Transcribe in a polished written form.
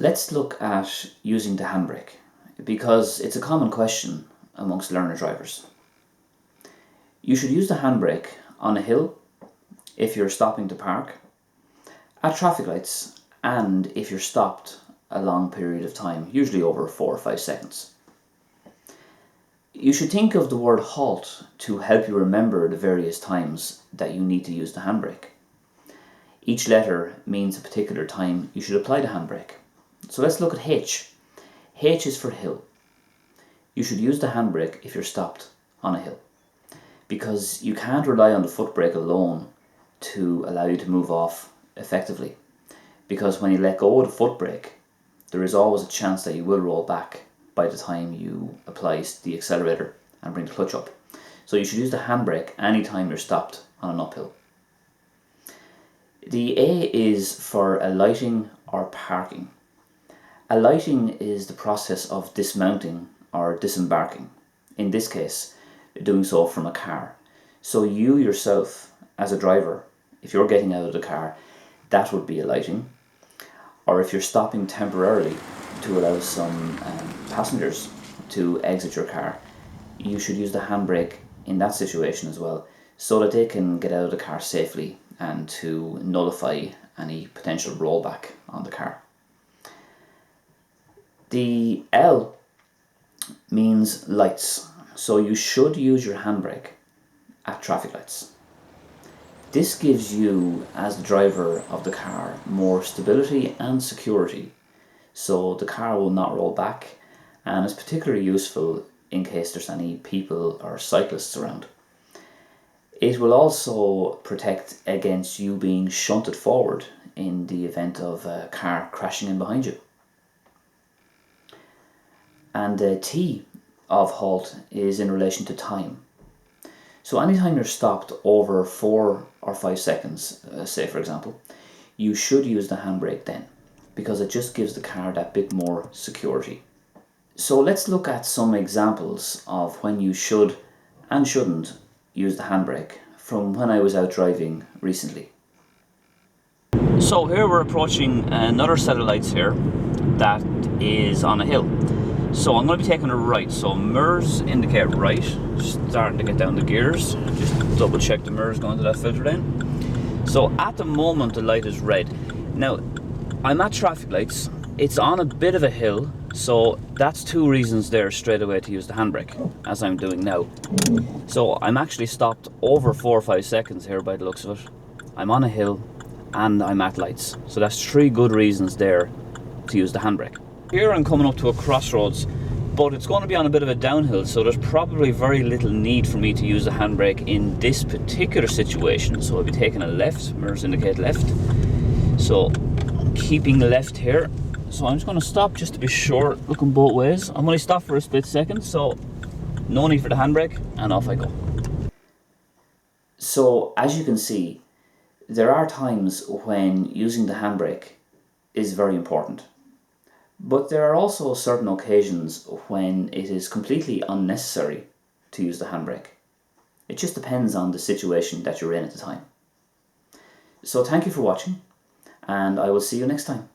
Let's look at using the handbrake, because it's a common question amongst learner drivers. You should use the handbrake on a hill if you're stopping to park, at traffic lights, and if you're stopped a long period of time, usually over 4 or 5 seconds. You should think of the word halt to help you remember the various times that you need to use the handbrake. Each letter means a particular time you should apply the handbrake. So let's look at H. H is for hill. You should use the handbrake if you're stopped on a hill, because you can't rely on the foot brake alone to allow you to move off effectively. Because when you let go of the foot brake, there is always a chance that you will roll back by the time you apply the accelerator and bring the clutch up. So you should use the handbrake anytime you're stopped on an uphill. The A is for alighting or parking. Alighting is the process of dismounting or disembarking, in this case doing so from a car. So you yourself as a driver, if you're getting out of the car, that would be alighting. Or if you're stopping temporarily to allow some passengers to exit your car, you should use the handbrake in that situation as well, so that they can get out of the car safely and to nullify any potential rollback on the car. The L means lights, so you should use your handbrake at traffic lights. This gives you, as the driver of the car, more stability and security, so the car will not roll back, and is particularly useful in case there's any people or cyclists around. It will also protect against you being shunted forward in the event of a car crashing in behind you. And the T of halt is in relation to time. So anytime you're stopped over 4 or 5 seconds, say for example, you should use the handbrake then, because it just gives the car that bit more security. So let's look at some examples of when you should and shouldn't use the handbrake from when I was out driving recently. So here we're approaching another set of lights here that is on a hill. So I'm going to be taking a right, so mirrors indicate right, starting to get down the gears, just double check the mirrors going to that filter lane. So at the moment the light is red. Now I'm at traffic lights, it's on a bit of a hill, so that's 2 reasons there straight away to use the handbrake, as I'm doing now. So I'm actually stopped over 4 or 5 seconds here by the looks of it. I'm on a hill and I'm at lights, so that's 3 good reasons there to use the handbrake. Here I'm coming up to a crossroads, but it's going to be on a bit of a downhill, so there's probably very little need for me to use the handbrake in this particular situation. So I'll be taking a left, mirrors indicate left, so keeping the left here. So I'm just going to stop just to be sure, looking both ways. I'm only stopped for a split second, so no need for the handbrake, and off I go. So as you can see, there are times when using the handbrake is very important. But there are also certain occasions when it is completely unnecessary to use the handbrake. It just depends on the situation that you're in at the time. So thank you for watching, and I will see you next time.